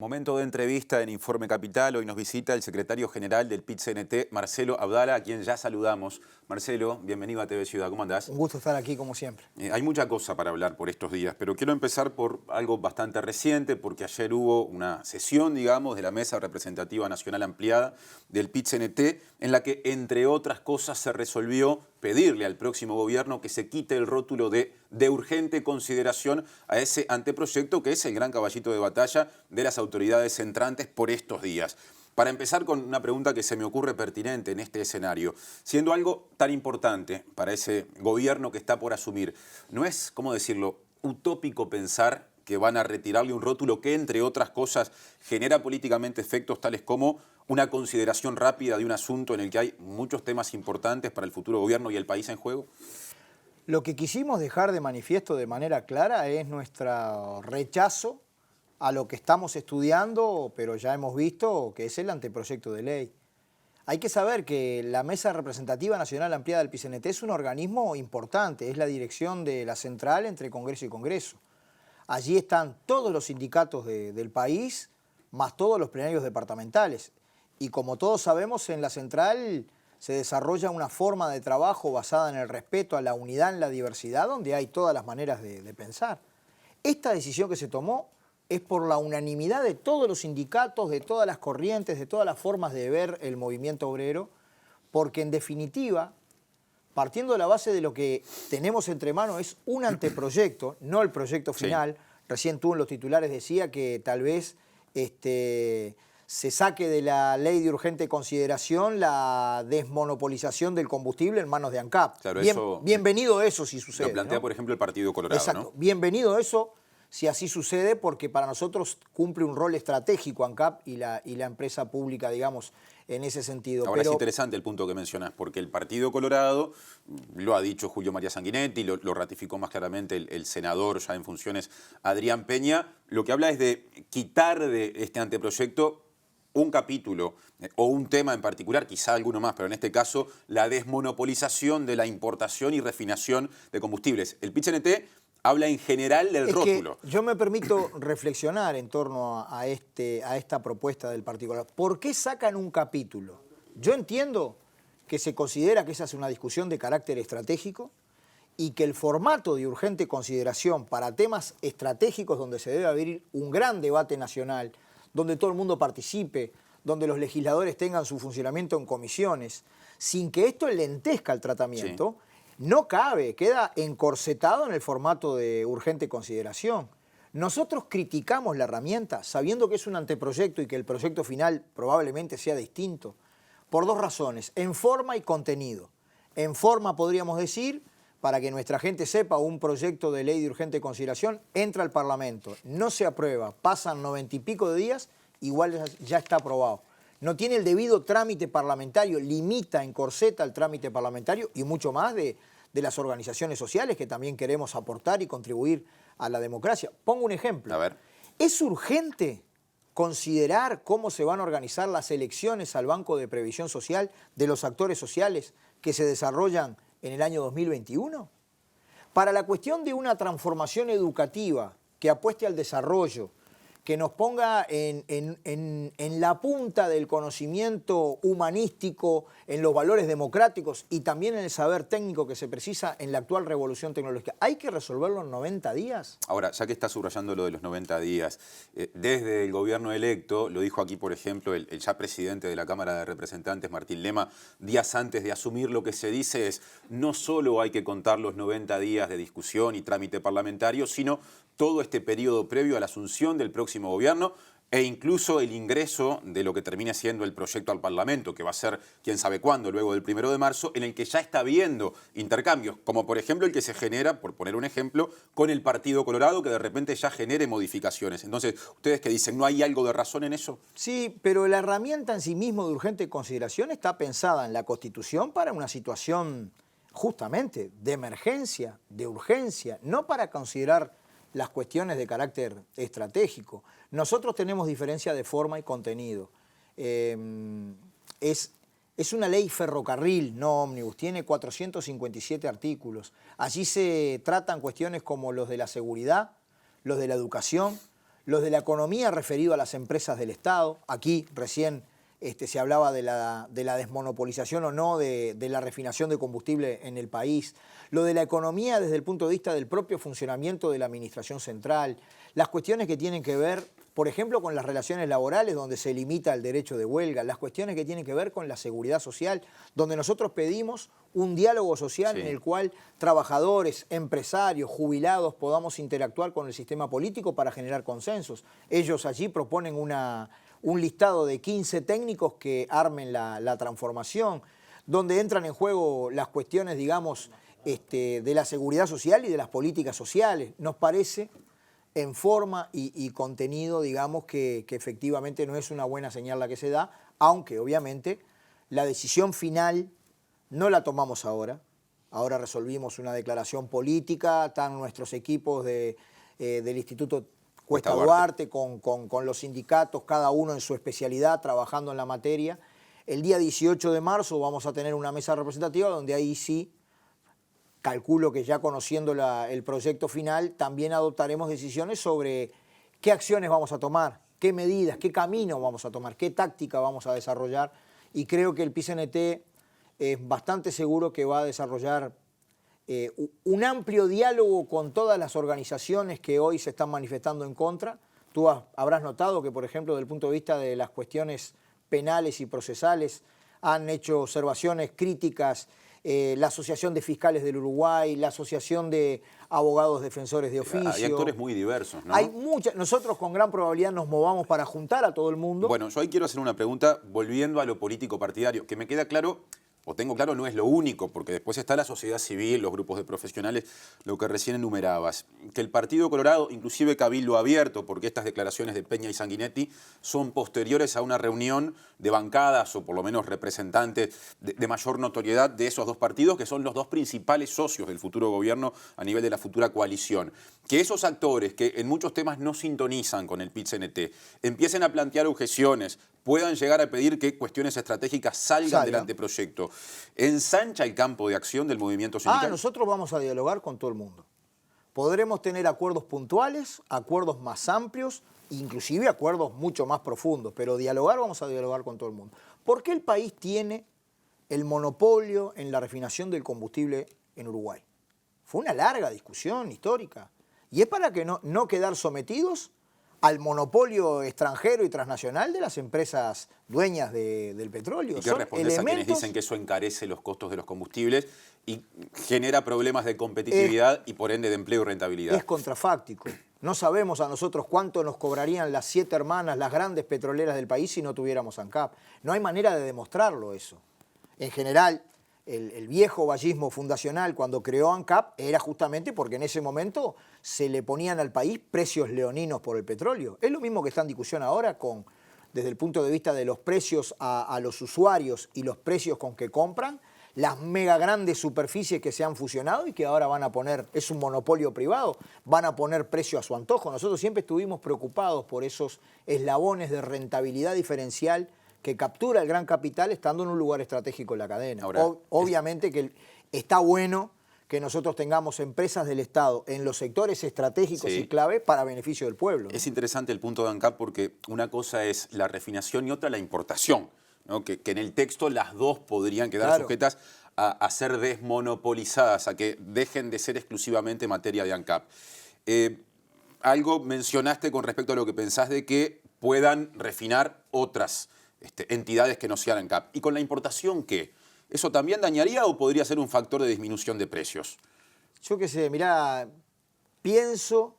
Momento de entrevista en Informe Capital. Hoy nos visita el secretario general del PIT-CNT, Marcelo Abdala, a quien ya saludamos. Marcelo, bienvenido a TV Ciudad. ¿Cómo andás? Un gusto estar aquí, como siempre. Hay mucha cosa para hablar por estos días, pero quiero empezar por algo bastante reciente, porque ayer hubo una sesión, digamos, de la Mesa Representativa Nacional Ampliada del PIT-CNT, en la que, entre otras cosas, se resolvió pedirle al próximo gobierno que se quite el rótulo de urgente consideración a ese anteproyecto que es el gran caballito de batalla de las autoridades entrantes por estos días. Para empezar con una pregunta que se me ocurre pertinente en este escenario, siendo algo tan importante para ese gobierno que está por asumir, ¿no es, cómo decirlo, utópico pensar que van a retirarle un rótulo que, entre otras cosas, genera políticamente efectos tales como una consideración rápida de un asunto en el que hay muchos temas importantes para el futuro gobierno y el país en juego? Lo que quisimos dejar de manifiesto de manera clara es nuestro rechazo a lo que estamos estudiando, pero ya hemos visto que es el anteproyecto de ley. Hay que saber que la Mesa Representativa Nacional Ampliada del PIT-CNT es un organismo importante, es la dirección de la central entre Congreso y Congreso. Allí están todos los sindicatos del país, más todos los plenarios departamentales. Y como todos sabemos, en la central se desarrolla una forma de trabajo basada en el respeto a la unidad en la diversidad, donde hay todas las maneras de pensar. Esta decisión que se tomó es por la unanimidad de todos los sindicatos, de todas las corrientes, de todas las formas de ver el movimiento obrero, porque en definitiva, partiendo de la base de lo que tenemos entre manos, es un anteproyecto, no el proyecto final. Sí. Recién tú en los titulares decía que tal vez se saque de la ley de urgente consideración la desmonopolización del combustible en manos de ANCAP. Claro, bienvenido eso si sucede. Lo plantea, ¿no? Por ejemplo, el Partido Colorado. Exacto, ¿no? Bienvenido eso si así sucede, porque para nosotros cumple un rol estratégico ANCAP y la empresa pública, digamos, en ese sentido. Ahora es interesante el punto que mencionás, porque el Partido Colorado, lo ha dicho Julio María Sanguinetti, lo ratificó más claramente el senador ya en funciones Adrián Peña, lo que habla es de quitar de este anteproyecto un capítulo o un tema en particular, quizá alguno más, pero en este caso la desmonopolización de la importación y refinación de combustibles. El PIT-CNT habla en general del rótulo. Yo me permito reflexionar en torno a esta propuesta del particular. ¿Por qué sacan un capítulo? Yo entiendo que se considera que esa es una discusión de carácter estratégico y que el formato de urgente consideración para temas estratégicos donde se debe abrir un gran debate nacional, donde todo el mundo participe, donde los legisladores tengan su funcionamiento en comisiones, sin que esto lentezca el tratamiento, sí, no cabe, queda encorsetado en el formato de urgente consideración. Nosotros criticamos la herramienta sabiendo que es un anteproyecto y que el proyecto final probablemente sea distinto, por dos razones, en forma y contenido. En forma, podríamos decir, para que nuestra gente sepa, un proyecto de ley de urgente consideración entra al Parlamento, no se aprueba, pasan 90 y pico de días, igual ya está aprobado. No tiene el debido trámite parlamentario, limita, encorseta el trámite parlamentario y mucho más de las organizaciones sociales que también queremos aportar y contribuir a la democracia. Pongo un ejemplo. A ver. ¿Es urgente considerar cómo se van a organizar las elecciones al Banco de Previsión Social de los actores sociales que se desarrollan en el año 2021? Para la cuestión de una transformación educativa que apueste al desarrollo, que nos ponga en la punta del conocimiento humanístico, en los valores democráticos y también en el saber técnico que se precisa en la actual revolución tecnológica. ¿Hay que resolverlo en 90 días? Ahora, ya que está subrayando lo de los 90 días, desde el gobierno electo, lo dijo aquí, por ejemplo, el ya presidente de la Cámara de Representantes, Martín Lema, días antes de asumir, lo que se dice es, no solo hay que contar los 90 días de discusión y trámite parlamentario, sino todo este periodo previo a la asunción del próximo gobierno e incluso el ingreso de lo que termine siendo el proyecto al Parlamento, que va a ser quién sabe cuándo, luego del 1 de marzo, en el que ya está habiendo intercambios, como por ejemplo el que se genera, por poner un ejemplo, con el Partido Colorado, que de repente ya genere modificaciones. Entonces, ¿ustedes qué dicen? ¿No hay algo de razón en eso? Sí, pero la herramienta en sí mismo de urgente consideración está pensada en la Constitución para una situación justamente de emergencia, de urgencia, no para considerar las cuestiones de carácter estratégico. Nosotros tenemos diferencia de forma y contenido. Es una ley ferrocarril, no ómnibus, tiene 457 artículos. Allí se tratan cuestiones como los de la seguridad, los de la educación, los de la economía referido a las empresas del Estado. Aquí recién se hablaba de la desmonopolización o no de la refinación de combustible en el país. Lo de la economía desde el punto de vista del propio funcionamiento de la administración central. Las cuestiones que tienen que ver, por ejemplo, con las relaciones laborales, donde se limita el derecho de huelga. Las cuestiones que tienen que ver con la seguridad social, donde nosotros pedimos un diálogo social en el cual trabajadores, empresarios, jubilados podamos interactuar con el sistema político para generar consensos. Ellos allí proponen un listado de 15 técnicos que armen la transformación, donde entran en juego las cuestiones, digamos, de la seguridad social y de las políticas sociales. Nos parece en forma y contenido, digamos, que efectivamente no es una buena señal la que se da, aunque obviamente la decisión final no la tomamos ahora. Ahora resolvimos una declaración política, están nuestros equipos del Instituto Cuesta Duarte con los sindicatos, cada uno en su especialidad, trabajando en la materia. El día 18 de marzo vamos a tener una mesa representativa donde ahí sí, calculo que ya conociendo el proyecto final, también adoptaremos decisiones sobre qué acciones vamos a tomar, qué medidas, qué camino vamos a tomar, qué táctica vamos a desarrollar. Y creo que el PIT-CNT es bastante seguro que va a desarrollar un amplio diálogo con todas las organizaciones que hoy se están manifestando en contra. Tú habrás notado que, por ejemplo, desde el punto de vista de las cuestiones penales y procesales, han hecho observaciones críticas la Asociación de Fiscales del Uruguay, la Asociación de Abogados Defensores de Oficio. Hay actores muy diversos, ¿no? Hay muchas. Nosotros con gran probabilidad nos movamos para juntar a todo el mundo. Bueno, yo ahí quiero hacer una pregunta volviendo a lo político partidario, que me queda claro, o tengo claro, no es lo único, porque después está la sociedad civil, los grupos de profesionales, lo que recién enumerabas. Que el Partido Colorado, inclusive Cabildo Abierto, porque estas declaraciones de Peña y Sanguinetti son posteriores a una reunión de bancadas, o por lo menos representantes de mayor notoriedad de esos dos partidos, que son los dos principales socios del futuro gobierno a nivel de la futura coalición. Que esos actores que en muchos temas no sintonizan con el PIT-CNT, empiecen a plantear objeciones, puedan llegar a pedir que cuestiones estratégicas salgan del anteproyecto. ¿Ensancha el campo de acción del movimiento sindical? Nosotros vamos a dialogar con todo el mundo. Podremos tener acuerdos puntuales, acuerdos más amplios, inclusive acuerdos mucho más profundos, pero vamos a dialogar con todo el mundo. ¿Por qué el país tiene el monopolio en la refinación del combustible en Uruguay? Fue una larga discusión histórica. Y es para que no quedar sometidos al monopolio extranjero y transnacional de las empresas dueñas del petróleo. ¿Y qué respondes a quienes dicen que eso encarece los costos de los combustibles y genera problemas de competitividad y por ende de empleo y rentabilidad? Es contrafáctico. No sabemos a nosotros cuánto nos cobrarían las 7 hermanas, las grandes petroleras del país, si no tuviéramos ANCAP. No hay manera de demostrarlo eso. En general, el viejo vallismo fundacional cuando creó ANCAP era justamente porque en ese momento se le ponían al país precios leoninos por el petróleo. Es lo mismo que está en discusión ahora desde el punto de vista de los precios a los usuarios y los precios con que compran, las mega grandes superficies que se han fusionado y que ahora van a poner, es un monopolio privado, van a poner precio a su antojo. Nosotros siempre estuvimos preocupados por esos eslabones de rentabilidad diferencial que captura el gran capital estando en un lugar estratégico en la cadena. Ahora, obviamente que está bueno que nosotros tengamos empresas del Estado en los sectores estratégicos y clave para beneficio del pueblo, ¿no? Es interesante el punto de ANCAP porque una cosa es la refinación y otra la importación, ¿no? Que en el texto las dos podrían quedar sujetas a ser desmonopolizadas, a que dejen de ser exclusivamente materia de ANCAP. Algo mencionaste con respecto a lo que pensás de que puedan refinar otras entidades que no sean ANCAP. ¿Y con la importación qué? ¿Eso también dañaría o podría ser un factor de disminución de precios? Yo qué sé, mirá, pienso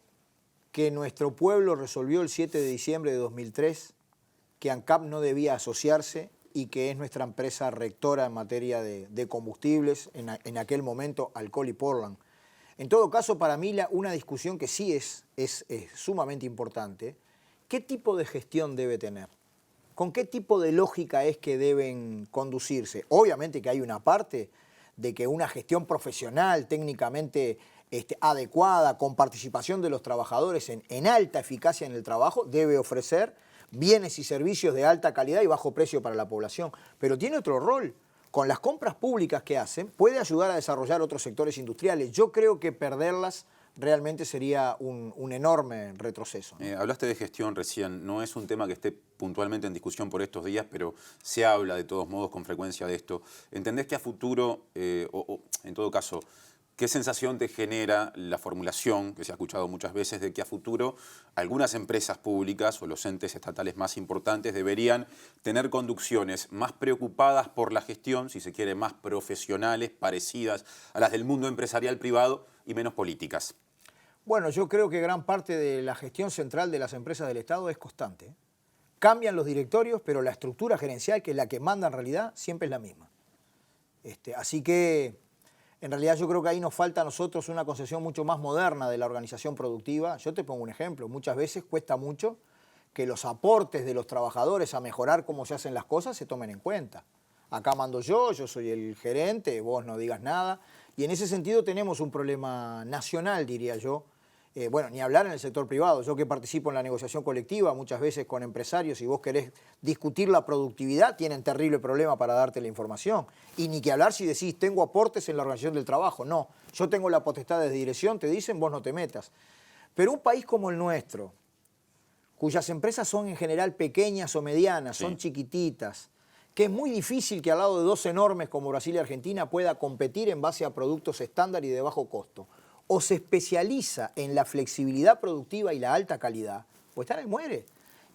que nuestro pueblo resolvió el 7 de diciembre de 2003 que ANCAP no debía asociarse y que es nuestra empresa rectora en materia de combustibles, en aquel momento Alcohol y Portland. En todo caso, para mí una discusión que sí es sumamente importante, ¿qué tipo de gestión debe tener? ¿Con qué tipo de lógica es que deben conducirse? Obviamente que hay una parte de que una gestión profesional, técnicamente adecuada, con participación de los trabajadores en alta eficacia en el trabajo, debe ofrecer bienes y servicios de alta calidad y bajo precio para la población. Pero tiene otro rol. Con las compras públicas que hacen, puede ayudar a desarrollar otros sectores industriales. Yo creo que perderlas realmente sería un enorme retroceso, ¿no? Hablaste de gestión recién, no es un tema que esté puntualmente en discusión por estos días, pero se habla de todos modos con frecuencia de esto. ¿Entendés que a futuro, en todo caso, qué sensación te genera la formulación, que se ha escuchado muchas veces, de que a futuro algunas empresas públicas o los entes estatales más importantes deberían tener conducciones más preocupadas por la gestión, si se quiere, más profesionales, parecidas a las del mundo empresarial privado y menos políticas? Bueno, yo creo que gran parte de la gestión central de las empresas del Estado es constante, ¿eh? Cambian los directorios, pero la estructura gerencial, que es la que manda en realidad, siempre es la misma. Así que, en realidad yo creo que ahí nos falta a nosotros una concepción mucho más moderna de la organización productiva. Yo te pongo un ejemplo, muchas veces cuesta mucho que los aportes de los trabajadores a mejorar cómo se hacen las cosas se tomen en cuenta. Acá mando yo soy el gerente, vos no digas nada. Y en ese sentido tenemos un problema nacional, diría yo. Bueno, ni hablar en el sector privado. Yo que participo en la negociación colectiva, muchas veces con empresarios, si vos querés discutir la productividad, tienen terrible problema para darte la información. Y ni que hablar si decís, tengo aportes en la organización del trabajo. No, yo tengo la potestad de dirección, te dicen, vos no te metas. Pero un país como el nuestro, cuyas empresas son en general pequeñas o medianas, son chiquititas, que es muy difícil que al lado de dos enormes como Brasil y Argentina pueda competir en base a productos estándar y de bajo costo, o se especializa en la flexibilidad productiva y la alta calidad, pues está en el muere.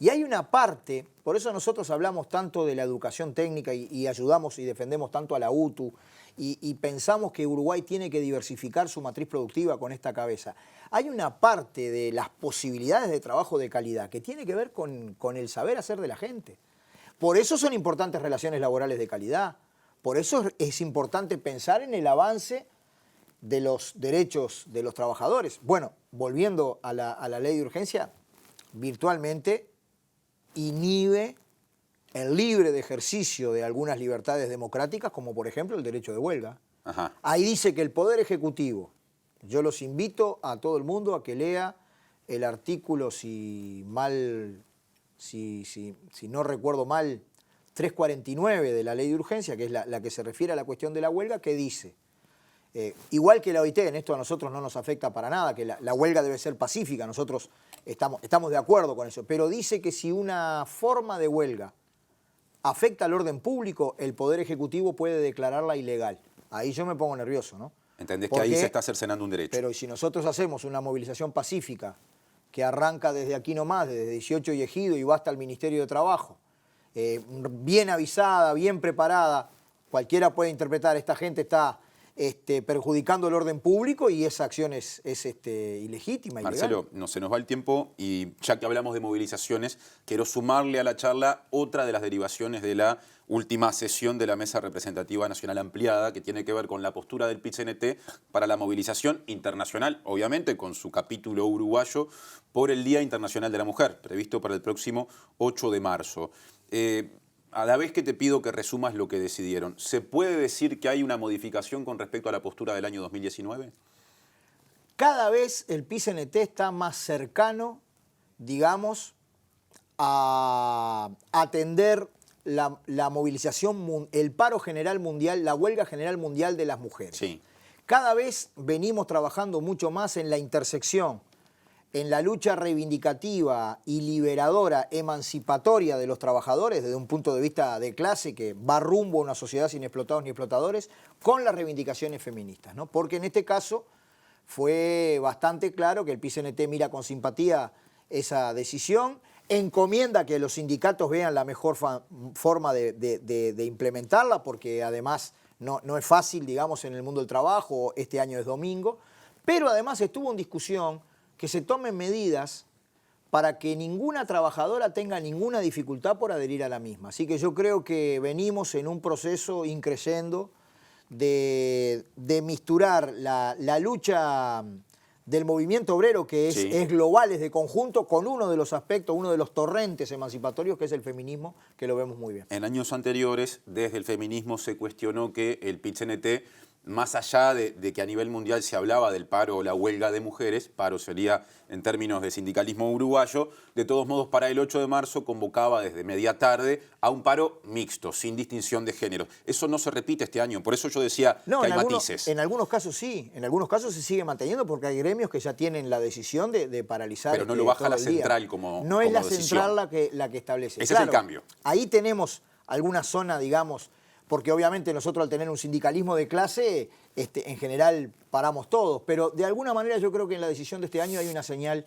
Y hay una parte, por eso nosotros hablamos tanto de la educación técnica y ayudamos y defendemos tanto a la UTU y pensamos que Uruguay tiene que diversificar su matriz productiva con esta cabeza. Hay una parte de las posibilidades de trabajo de calidad que tiene que ver con el saber hacer de la gente. Por eso son importantes relaciones laborales de calidad, por eso es importante pensar en el avance de los derechos de los trabajadores. Bueno, volviendo a la ley de urgencia, virtualmente inhibe el libre de ejercicio de algunas libertades democráticas, como por ejemplo el derecho de huelga. Ajá. Ahí dice que el Poder Ejecutivo, yo los invito a todo el mundo a que lea el artículo, si no recuerdo mal, 349 de la ley de urgencia, que es la que se refiere a la cuestión de la huelga, que dice, igual que la OIT, en esto a nosotros no nos afecta para nada, que la huelga debe ser pacífica, nosotros estamos de acuerdo con eso, pero dice que si una forma de huelga afecta al orden público, el Poder Ejecutivo puede declararla ilegal. Ahí yo me pongo nervioso, ¿no? ¿Entendés que ahí se está cercenando un derecho? Pero si nosotros hacemos una movilización pacífica que arranca desde aquí nomás, desde 18 y Ejido y va hasta el Ministerio de Trabajo, bien avisada, bien preparada, cualquiera puede interpretar, esta gente está perjudicando el orden público y esa acción es ilegítima, ilegal. Marcelo, no se nos va el tiempo y ya que hablamos de movilizaciones, quiero sumarle a la charla otra de las derivaciones de la última sesión de la Mesa Representativa Nacional Ampliada, que tiene que ver con la postura del PIT-CNT para la movilización internacional, obviamente con su capítulo uruguayo, por el Día Internacional de la Mujer, previsto para el próximo 8 de marzo. A la vez que te pido que resumas lo que decidieron, ¿se puede decir que hay una modificación con respecto a la postura del año 2019? Cada vez el PIT-CNT está más cercano, digamos, a atender la movilización, el paro general mundial, la huelga general mundial de las mujeres. Sí. Cada vez venimos trabajando mucho más en la intersección, en la lucha reivindicativa y liberadora, emancipatoria de los trabajadores desde un punto de vista de clase que va rumbo a una sociedad sin explotados ni explotadores, con las reivindicaciones feministas, ¿no? Porque en este caso fue bastante claro que el PIT-CNT mira con simpatía esa decisión, encomienda que los sindicatos vean la mejor forma de implementarla, porque además no es fácil, digamos, en el mundo del trabajo, este año es domingo, pero además estuvo en discusión que se tomen medidas para que ninguna trabajadora tenga ninguna dificultad por adherir a la misma. Así que yo creo que venimos en un proceso increciendo de misturar la lucha del movimiento obrero, que es global, es de conjunto, con uno de los aspectos, uno de los torrentes emancipatorios, que es el feminismo, que lo vemos muy bien. En años anteriores, desde el feminismo se cuestionó que el PIT-CNT más allá de que a nivel mundial se hablaba del paro o la huelga de mujeres, paro sería en términos de sindicalismo uruguayo, de todos modos para el 8 de marzo convocaba desde media tarde a un paro mixto, sin distinción de género. Eso no se repite este año, por eso yo decía que hay matices. En algunos casos sí, en algunos casos se sigue manteniendo porque hay gremios que ya tienen la decisión de paralizar. Pero no lo baja la central como no es la decisión. Central la que establece. Ese es el cambio. Ahí tenemos alguna zona, digamos, porque obviamente nosotros al tener un sindicalismo de clase, en general paramos todos, pero de alguna manera yo creo que en la decisión de este año hay una señal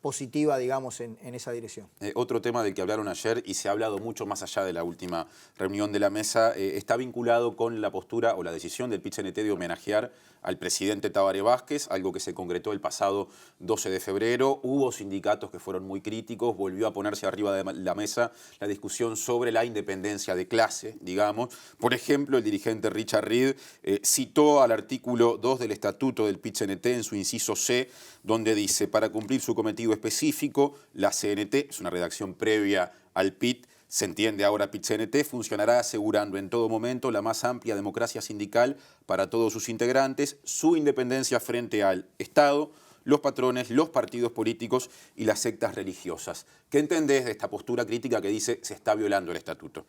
positiva, digamos, en esa dirección. Otro tema del que hablaron ayer, y se ha hablado mucho más allá de la última reunión de la mesa, está vinculado con la postura o la decisión del PIT-CNT de homenajear al presidente Tabaré Vázquez, algo que se concretó el pasado 12 de febrero. Hubo sindicatos que fueron muy críticos, volvió a ponerse arriba de la mesa la discusión sobre la independencia de clase, digamos. Por ejemplo, el dirigente Richard Reed citó al artículo 2 del Estatuto del PIT-CNT en su inciso C, donde dice: para cumplir su cometido específico, la CNT, es una redacción previa al PIT, se entiende ahora PIT-CNT, funcionará asegurando en todo momento la más amplia democracia sindical para todos sus integrantes, su independencia frente al Estado, los patrones, los partidos políticos y las sectas religiosas. ¿Qué entendés de esta postura crítica que dice se está violando el estatuto?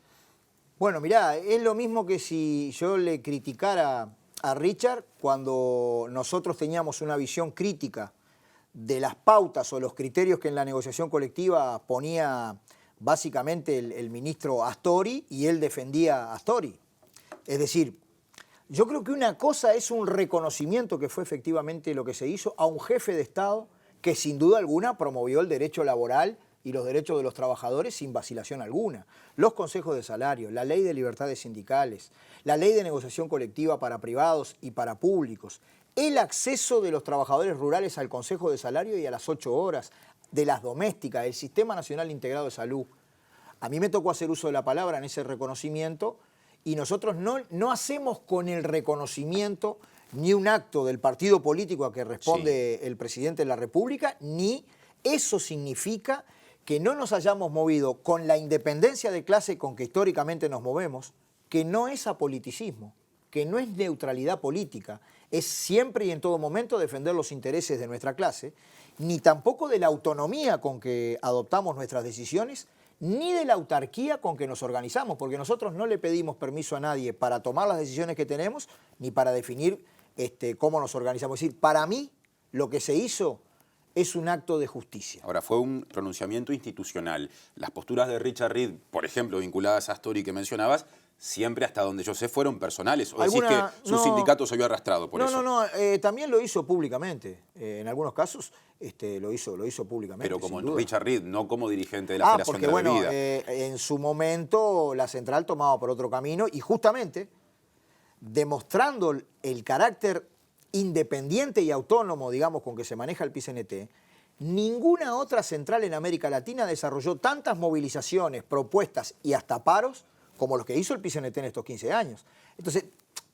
Bueno, mirá, es lo mismo que si yo le criticara a Richard cuando nosotros teníamos una visión crítica de las pautas o los criterios que en la negociación colectiva ponía básicamente el ministro Astori, y él defendía a Astori. Es decir, yo creo que una cosa es un reconocimiento, que fue efectivamente lo que se hizo, a un jefe de Estado que sin duda alguna promovió el derecho laboral y los derechos de los trabajadores sin vacilación alguna. Los consejos de salario, la ley de libertades sindicales, la ley de negociación colectiva para privados y para públicos, el acceso de los trabajadores rurales al consejo de salario y a las 8 horas, de las domésticas, el Sistema Nacional Integrado de Salud. A mí me tocó hacer uso de la palabra en ese reconocimiento, y nosotros no hacemos con el reconocimiento ni un acto del partido político a que responde el presidente de la República, ni eso significa que no nos hayamos movido con la independencia de clase con que históricamente nos movemos, que no es apoliticismo, que no es neutralidad política, es siempre y en todo momento defender los intereses de nuestra clase, ni tampoco de la autonomía con que adoptamos nuestras decisiones, ni de la autarquía con que nos organizamos, porque nosotros no le pedimos permiso a nadie para tomar las decisiones que tenemos, ni para definir cómo nos organizamos. Es decir, para mí lo que se hizo es un acto de justicia. Ahora, fue un pronunciamiento institucional. Las posturas de Richard Reed, por ejemplo, vinculadas a Astori que mencionabas, siempre hasta donde yo sé fueron personales. ¿O decís que su sindicato se vio arrastrado por eso? No, también lo hizo públicamente. En algunos casos lo hizo públicamente. Pero como Richard Reed, no como dirigente de la Federación de la Bebida. En su momento la central tomaba por otro camino, y justamente demostrando el carácter independiente y autónomo, digamos, con que se maneja el PIT-CNT, ninguna otra central en América Latina desarrolló tantas movilizaciones, propuestas y hasta paros como los que hizo el PIT-CNT en estos 15 años. Entonces,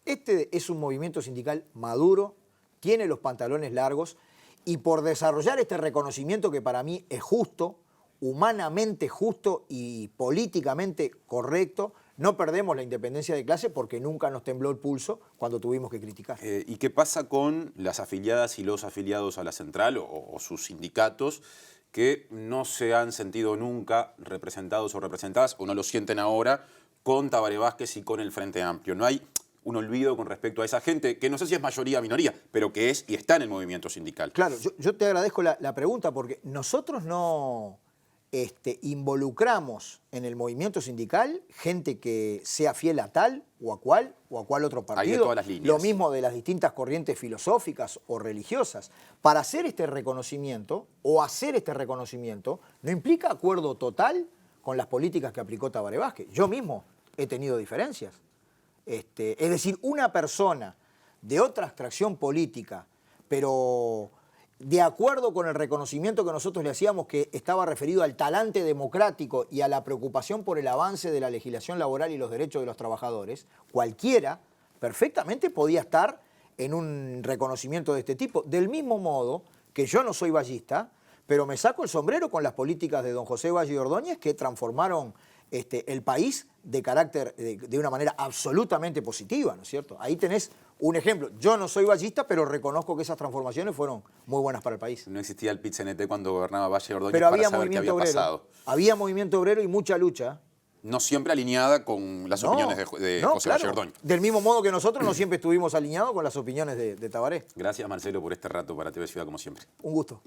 este es un movimiento sindical maduro, tiene los pantalones largos, y por desarrollar este reconocimiento que para mí es justo, humanamente justo y políticamente correcto, no perdemos la independencia de clase porque nunca nos tembló el pulso cuando tuvimos que criticar. ¿Y qué pasa con las afiliadas y los afiliados a la central o sus sindicatos que no se han sentido nunca representados o representadas, o no lo sienten ahora, con Tabaré Vázquez y con el Frente Amplio? ¿No hay un olvido con respecto a esa gente, que no sé si es mayoría o minoría, pero que es y está en el movimiento sindical? Claro, yo te agradezco la pregunta, porque nosotros no involucramos en el movimiento sindical gente que sea fiel a tal o a cual otro partido. Hay de todas las líneas. Lo mismo de las distintas corrientes filosóficas o religiosas. Para hacer este reconocimiento no implica acuerdo total con las políticas que aplicó Tabaré Vázquez. Yo mismo he tenido diferencias. Es decir, una persona de otra extracción política, pero de acuerdo con el reconocimiento que nosotros le hacíamos, que estaba referido al talante democrático y a la preocupación por el avance de la legislación laboral y los derechos de los trabajadores, cualquiera perfectamente podía estar en un reconocimiento de este tipo. Del mismo modo que yo no soy vallista, pero me saco el sombrero con las políticas de don José Valle Ordóñez, que transformaron el país de una manera absolutamente positiva, ¿no es cierto? Ahí tenés un ejemplo. Yo no soy vallista, pero reconozco que esas transformaciones fueron muy buenas para el país. No existía el PIT-CNT cuando gobernaba Valle Ordóñez Pero para había saber qué había movimiento obrero. pasado. Había movimiento obrero y mucha lucha. No siempre alineada con las opiniones de José claro. Valle Ordóñez. Del mismo modo que nosotros no siempre estuvimos alineados con las opiniones de Tabaré. Gracias, Marcelo, por este rato para TV Ciudad, como siempre. Un gusto.